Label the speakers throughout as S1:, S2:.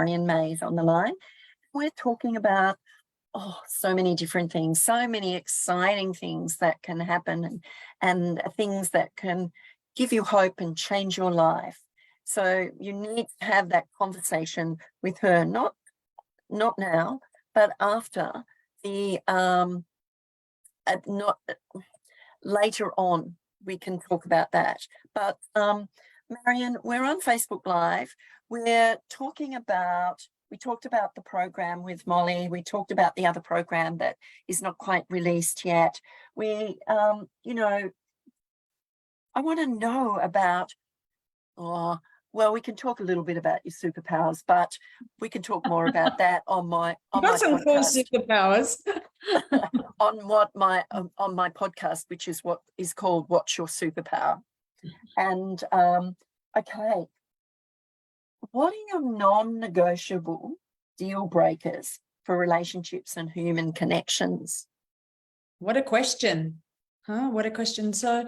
S1: Marion Mays on the line. We're talking about so many different things, so many exciting things that can happen and things that can give you hope and change your life. So you need to have that conversation with her, not now, but after the not later on. We can talk about that. But Marion, we're on Facebook Live. We're talking about, we talked about the program with Molly. We talked about the other program that is not quite released yet. We, you know, I want to know about, well, we can talk a little bit about your superpowers, but we can talk more about that on my
S2: some cool
S1: podcast.
S2: Superpowers.
S1: on my podcast, which is what is called What's Your Superpower? And okay, what are your non-negotiable deal breakers for relationships and human connections?
S2: What a question. What a question. So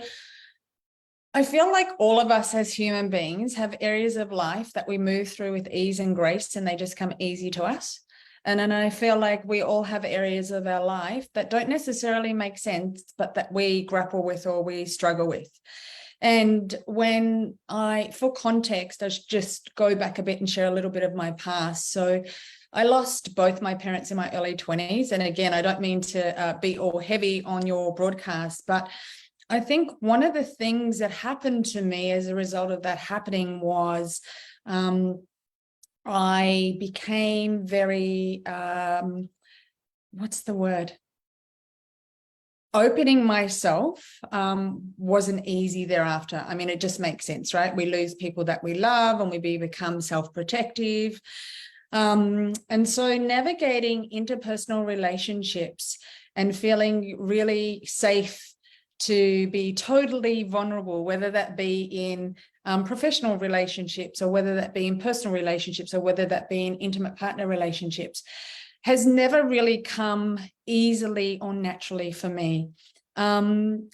S2: I feel like all of us as human beings have areas of life that we move through with ease and grace, and they just come easy to us. And then I feel like we all have areas of our life that don't necessarily make sense, but that we grapple with or we struggle with. And for context, I should just go back a bit and share a little bit of my past. So I lost both my parents in my early 20s. And again, I don't mean to be all heavy on your broadcast, but I think one of the things that happened to me as a result of that happening was I became very, opening myself wasn't easy thereafter. I mean, it just makes sense, right? We lose people that we love and we become self-protective. And so navigating interpersonal relationships and feeling really safe to be totally vulnerable, whether that be in professional relationships or whether that be in personal relationships or whether that be in intimate partner relationships, has never really come easily or naturally for me. And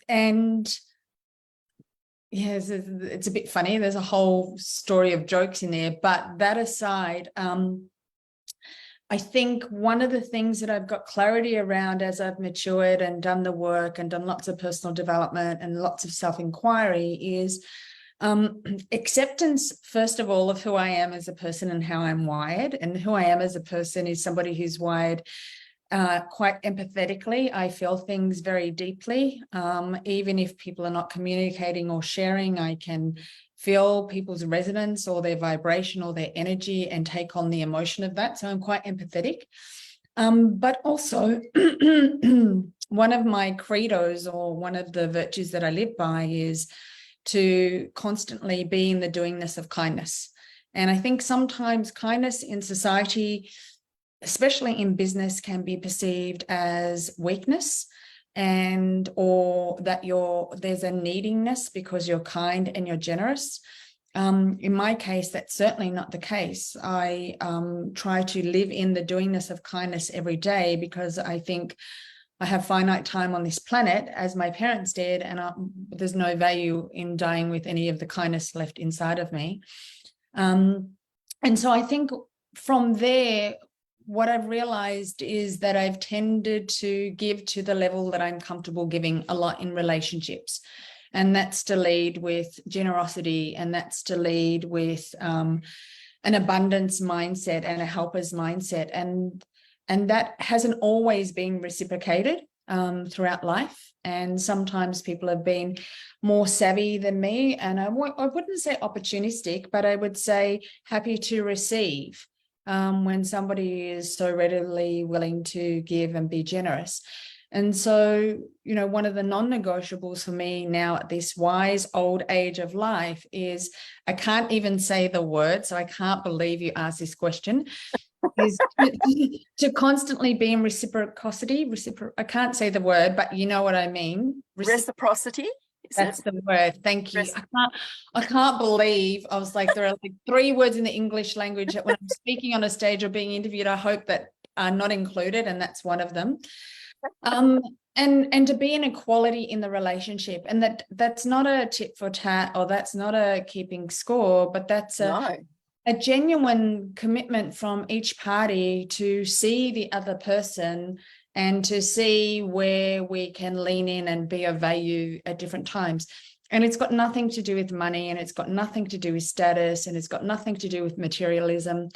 S2: yeah, it's a bit funny. There's a whole story of jokes in there, but that aside, I think one of the things that I've got clarity around as I've matured and done the work and done lots of personal development and lots of self-inquiry is acceptance, first of all, of who I am as a person and how I'm wired. And who I am as a person is somebody who's wired quite empathetically. I feel things very deeply. Even if people are not communicating or sharing, I can feel people's resonance or their vibration or their energy and take on the emotion of that. So I'm quite empathetic. But also one of my credos or one of the virtues that I live by is to constantly be in the doingness of kindness. And I think sometimes kindness in society, especially in business, can be perceived as weakness or that there's a neediness because you're kind and you're generous. In my case, that's certainly not the case. I try to live in the doingness of kindness every day because I think I have finite time on this planet, as my parents did, and there's no value in dying with any of the kindness left inside of me. And so I think from there, what I've realized is that I've tended to give to the level that I'm comfortable giving a lot in relationships. And that's to lead with generosity, and that's to lead with an abundance mindset and a helper's mindset. And that hasn't always been reciprocated throughout life. And sometimes people have been more savvy than me. And I wouldn't say opportunistic, but I would say happy to receive. When somebody is so readily willing to give and be generous. And so, one of the non-negotiables for me now at this wise old age of life is, I can't even say the word, so I can't believe you asked this question, is to constantly be in reciprocity. I can't say the word, but you know what I mean.
S1: Reciprocity?
S2: That's the word. Thank you. I can't believe I was like, there are like 3 words in the English language that when I'm speaking on a stage or being interviewed, I hope that are not included, and that's one of them. And to be in equality in the relationship, and that's not a tit for tat, or that's not a keeping score, but that's a genuine commitment from each party to see the other person and to see where we can lean in and be of value at different times. And it's got nothing to do with money, and it's got nothing to do with status, and it's got nothing to do with materialism.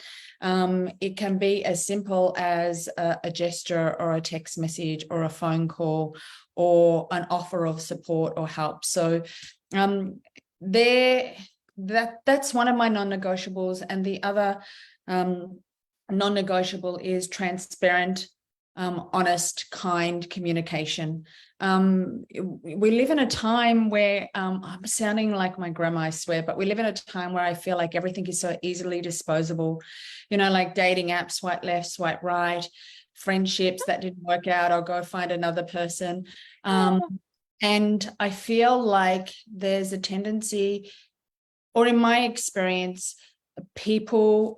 S2: It can be as simple as a gesture or a text message or a phone call or an offer of support or help. So that's one of my non-negotiables. And the other non-negotiable is transparent, honest, kind communication. We live in a time where I'm sounding like my grandma, I swear, but we live in a time where I feel like everything is so easily disposable, like dating apps, swipe left, swipe right, friendships that didn't work out, I'll go find another person. And I feel like there's a tendency, or in my experience, people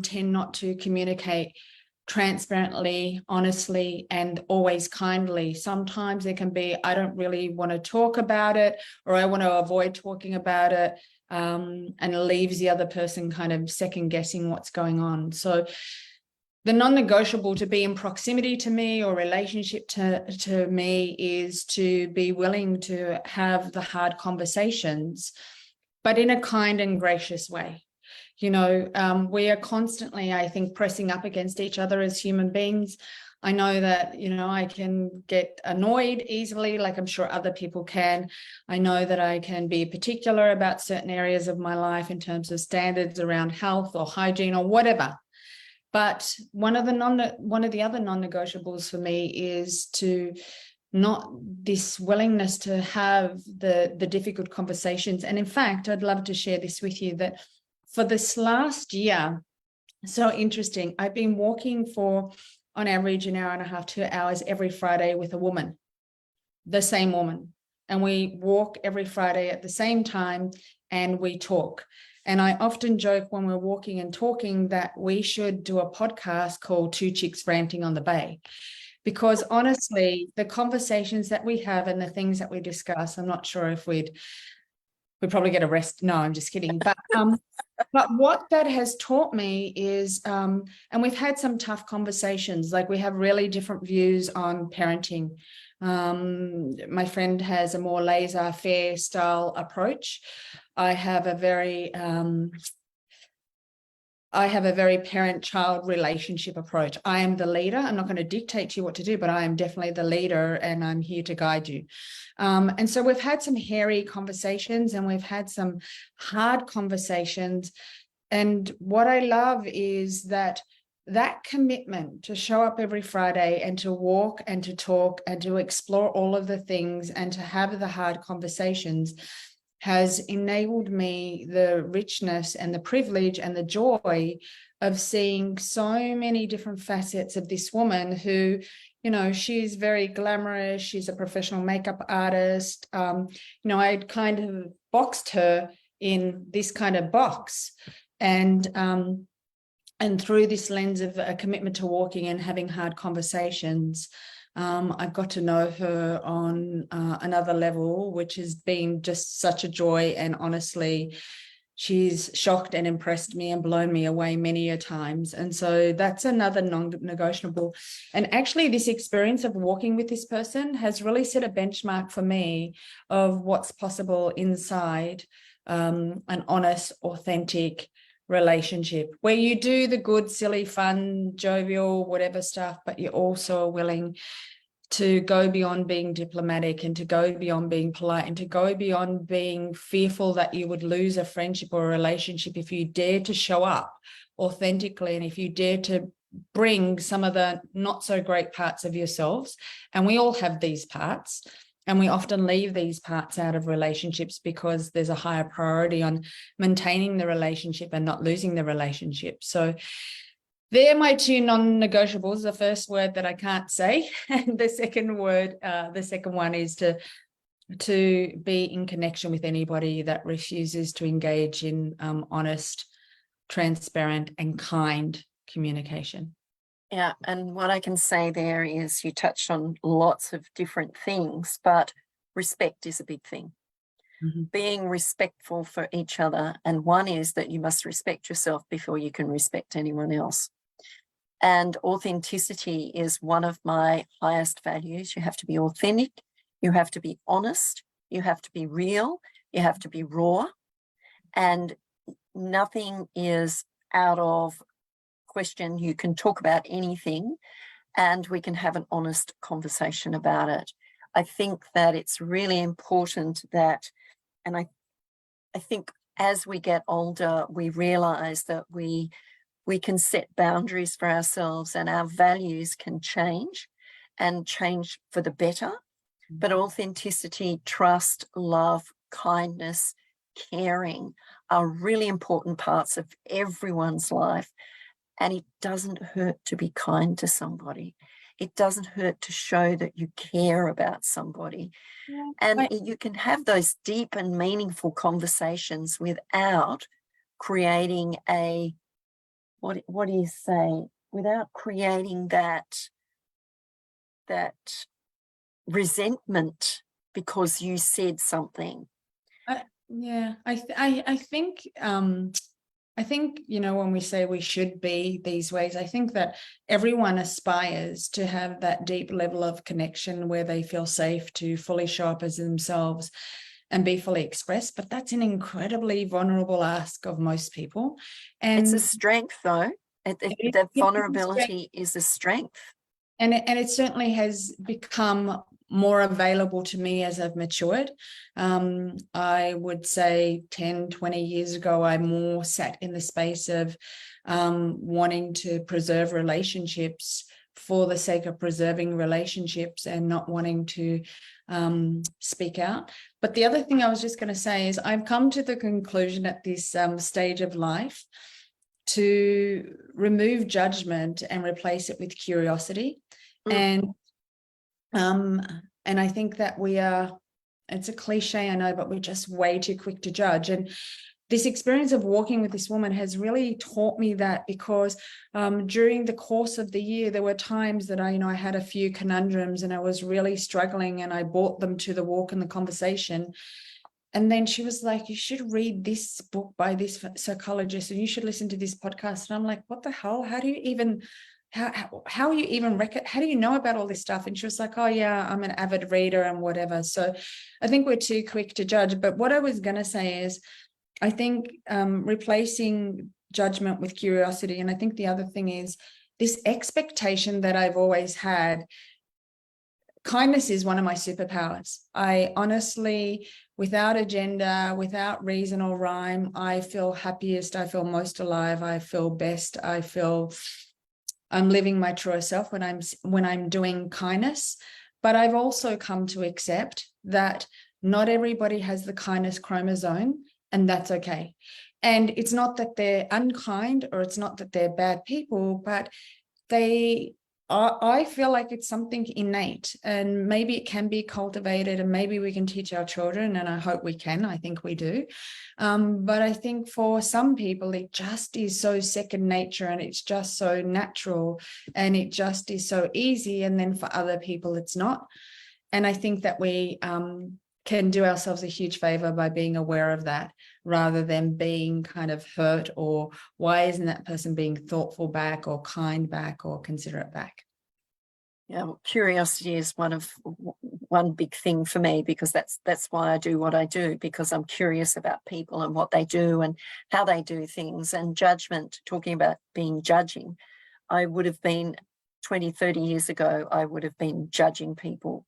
S2: tend not to communicate transparently, honestly, and always kindly. Sometimes there can be, I don't really want to talk about it, or I want to avoid talking about it, and it leaves the other person kind of second guessing what's going on. So the non-negotiable to be in proximity to me or relationship to me is to be willing to have the hard conversations, but in a kind and gracious way. We are constantly, I think, pressing up against each other as human beings. I know that, I can get annoyed easily, like I'm sure other people can. I know that I can be particular about certain areas of my life in terms of standards around health or hygiene or whatever. But one of the other non-negotiables for me is to not this willingness to have the difficult conversations. And in fact, I'd love to share this with you, that for this last year, so interesting, I've been walking for, on average, an hour and a half, 2 hours every Friday with a woman, the same woman. And we walk every Friday at the same time and we talk. And I often joke when we're walking and talking that we should do a podcast called Two Chicks Ranting on the Bay. Because honestly, the conversations that we have and the things that we discuss, I'm not sure if we'd probably get arrested. No, I'm just kidding. But what that has taught me is, and we've had some tough conversations, like we have really different views on parenting. My friend has a more laissez-faire style approach. I have a very parent-child relationship approach. I am the leader. I'm not going to dictate to you what to do, but I am definitely the leader and I'm here to guide you. And so we've had some hairy conversations and we've had some hard conversations. And what I love is that commitment to show up every Friday and to walk and to talk and to explore all of the things and to have the hard conversations has enabled me the richness and the privilege and the joy of seeing so many different facets of this woman who, she's very glamorous. She's a professional makeup artist. I'd kind of boxed her in this kind of box. And through this lens of a commitment to walking and having hard conversations, I've got to know her on another level, which has been just such a joy. And honestly, she's shocked and impressed me and blown me away many a times. And so that's another non-negotiable. And actually, this experience of walking with this person has really set a benchmark for me of what's possible inside an honest, authentic relationship, where you do the good, silly, fun, jovial, whatever stuff, but you're also willing to go beyond being diplomatic and to go beyond being polite and to go beyond being fearful that you would lose a friendship or a relationship if you dare to show up authentically and if you dare to bring some of the not so great parts of yourselves. And we all have these parts. And we often leave these parts out of relationships because there's a higher priority on maintaining the relationship and not losing the relationship. So they're my two non-negotiables. The first word that I can't say, and the second one is to be in connection with anybody that refuses to engage in honest, transparent, and kind communication.
S1: Yeah, and what I can say there is you touched on lots of different things, but respect is a big thing. being respectful for each other. And one is that you must respect yourself before you can respect anyone else. And authenticity is one of my highest values. You have to be authentic, you have to be honest, you have to be real, you have to be raw, and nothing is out of question. You can talk about anything and we can have an honest conversation about it. I think that it's really important that, and I think as we get older, we realize that we can set boundaries for ourselves and our values can change and change for the better. But authenticity, trust, love, kindness, caring are really important parts of everyone's life. And it doesn't hurt to be kind to somebody. It doesn't hurt to show that you care about somebody.
S2: Yeah.
S1: And you can have those deep and meaningful conversations without creating a, what do you say? Without creating that resentment because you said something.
S2: I think, you know, when we say we should be these ways, I think that everyone aspires to have that deep level of connection where they feel safe to fully show up as themselves and be fully expressed. But that's an incredibly vulnerable ask of most people. And
S1: it's a strength, though. The vulnerability is a strength.
S2: And it certainly has become more available to me as I've matured. I would say 10, 20 years ago, I more sat in the space of wanting to preserve relationships for the sake of preserving relationships and not wanting to speak out. But the other thing I was just going to say is I've come to the conclusion at this stage of life to remove judgment and replace it with curiosity. And I think that it's a cliche, I know, but we're just way too quick to judge. And this experience of walking with this woman has really taught me that, because during the course of the year, there were times that I had a few conundrums and I was really struggling, and I brought them to the walk and the conversation. And then she was like, you should read this book by this psychologist, and you should listen to this podcast. And I'm like, what the hell? How do you even, how are you even, how do you know about all this stuff? And she was like, oh yeah, I'm an avid reader and whatever. So I think we're too quick to judge. But what I was going to say is, I think replacing judgment with curiosity. And I think the other thing is this expectation that I've always had. Kindness is one of my superpowers. I honestly, without agenda, without reason or rhyme, I feel happiest, I feel most alive, I feel best, I feel I'm living my truer self when I'm doing kindness. But I've also come to accept that not everybody has the kindness chromosome, and that's okay. And it's not that they're unkind or it's not that they're bad people, but I feel like it's something innate, and maybe it can be cultivated, and maybe we can teach our children, and I hope we can. I think we do. But I think for some people, it just is so second nature, and it's just so natural, and it just is so easy. And then for other people, it's not. And I think that we can do ourselves a huge favor by being aware of that, rather than being kind of hurt, or why isn't that person being thoughtful back or kind back or considerate back?
S1: Yeah, well, curiosity is one big thing for me, because that's why I do what I do, because I'm curious about people and what they do and how they do things. And judgment, talking about being judging, I would have been 20, 30 years ago, I would have been judging people.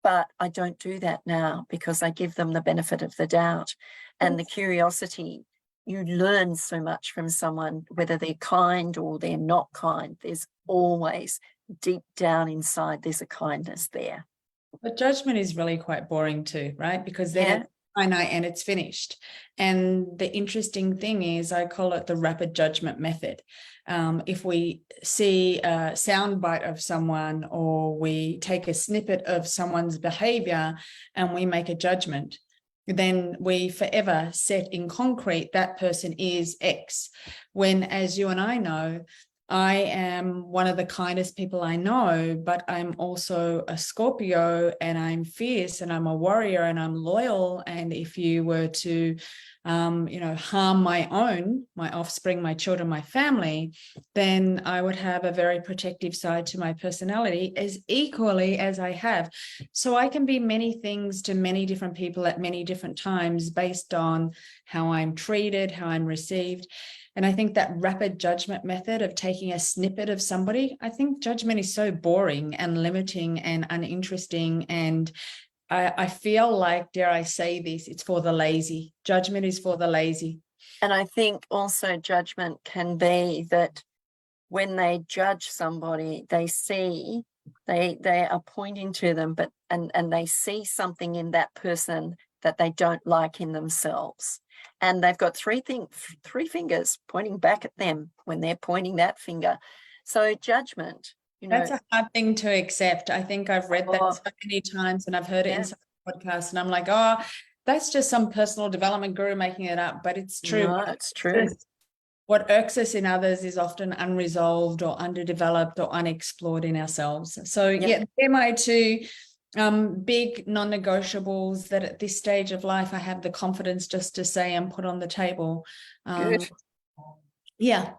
S1: But I don't do that now, because I give them the benefit of the doubt. And the curiosity, you learn so much from someone, whether they're kind or they're not kind. There's always, deep down inside, there's a kindness there.
S2: But judgment is really quite boring too, right? Because then it's finite and it's finished. And the interesting thing is, I call it the rapid judgment method. If we see a soundbite of someone, or we take a snippet of someone's behavior and we make a judgment, then we forever set in concrete that person is X. When, as you and I know, I am one of the kindest people I know, but I'm also a Scorpio, and I'm fierce, and I'm a warrior, and I'm loyal. And if you were to, harm my offspring, my children, my family, then I would have a very protective side to my personality, as equally as I have. So I can be many things to many different people at many different times based on how I'm treated, how I'm received. And I think that rapid judgment method of taking a snippet of somebody, I think judgment is so boring and limiting and uninteresting. And I feel like, dare I say this, it's for the lazy. Judgment is for the lazy.
S1: And I think also judgment can be that when they judge somebody, they see, they are pointing to them, but and they see something in that person that they don't like in themselves. And they've got three fingers pointing back at them when they're pointing that finger. So judgment,
S2: That's a hard thing to accept. I think I've read that so many times, and I've heard it in some podcasts, and I'm like, oh, that's just some personal development guru making it up, but it's true.
S1: No, it's true.
S2: What irks us in others is often unresolved or underdeveloped or unexplored in ourselves. So yeah, they're my two big non-negotiables that at this stage of life I have the confidence just to say and put on the table.
S1: Good.
S2: Yeah.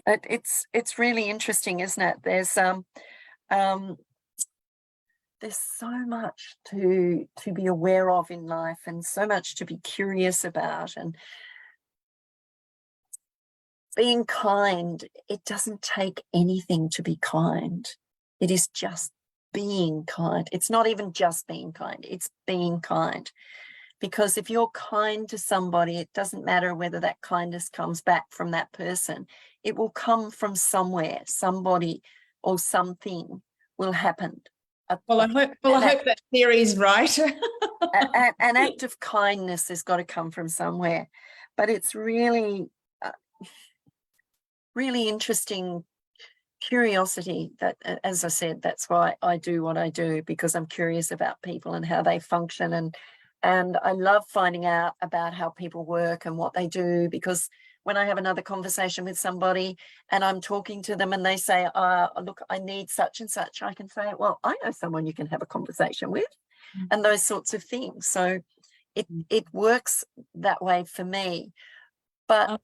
S1: It's really interesting, isn't it? There's so much to be aware of in life, and so much to be curious about. And being kind, it doesn't take anything to be kind. It is just being kind. It's not even just being kind, it's being kind. Because if you're kind to somebody, it doesn't matter whether that kindness comes back from that person. It will come from somewhere. Somebody or something will happen.
S2: Well, I hope that theory is right.
S1: An act of kindness has got to come from somewhere. But it's really, really interesting curiosity that, as I said, that's why I do what I do, because I'm curious about people and how they function. And I love finding out about how people work and what they do, because when I have another conversation with somebody and I'm talking to them and they say, look, I need such and such, I can say, well, I know someone you can have a conversation with, and those sorts of things. So it works that way for me. But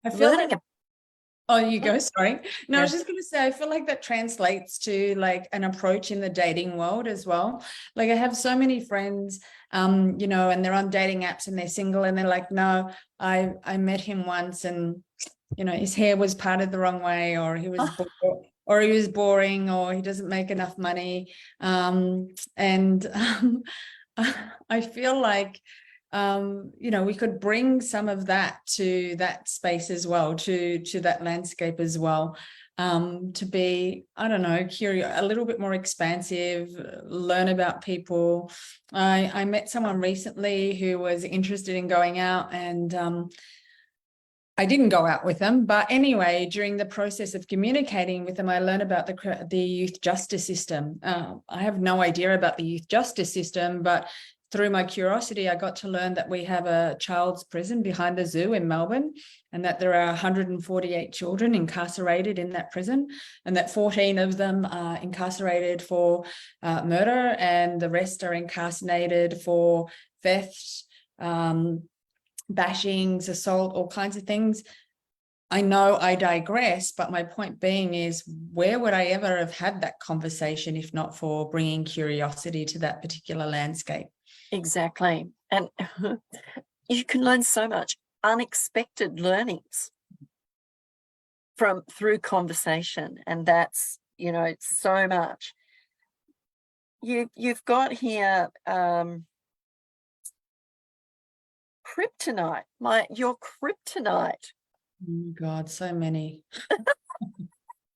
S2: I feel
S1: learning
S2: like, oh, you go, sorry. No,
S1: yeah.
S2: I was just going to say, I feel like that translates to like an approach in the dating world as well. Like I have so many friends, and they're on dating apps and they're single, and they're like, no, I met him once, and, his hair was parted the wrong way, or he was boring, or he doesn't make enough money. I feel like, we could bring some of that to that space as well, to that landscape as well, to be, I don't know, curious, a little bit more expansive, learn about people. I met someone recently who was interested in going out, and I didn't go out with them, but anyway, during the process of communicating with them, I learned about the youth justice system. I have no idea about the youth justice system, but through my curiosity, I got to learn that we have a child's prison behind the zoo in Melbourne, and that there are 148 children incarcerated in that prison, and that 14 of them are incarcerated for murder, and the rest are incarcerated for theft, bashings, assault, all kinds of things. I know I digress, but my point being is, where would I ever have had that conversation if not for bringing curiosity to that particular landscape?
S1: Exactly. And you can learn so much unexpected learnings through conversation, and that's, so much. You've got here kryptonite, your kryptonite.
S2: Oh God, so many.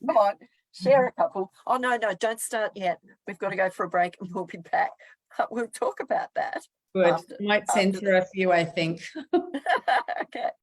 S1: Come on, share a couple. Oh no, don't start yet. We've got to go for a break and we'll be back. But we'll talk about that.
S2: Good. Might censor a few, I think.
S1: Okay.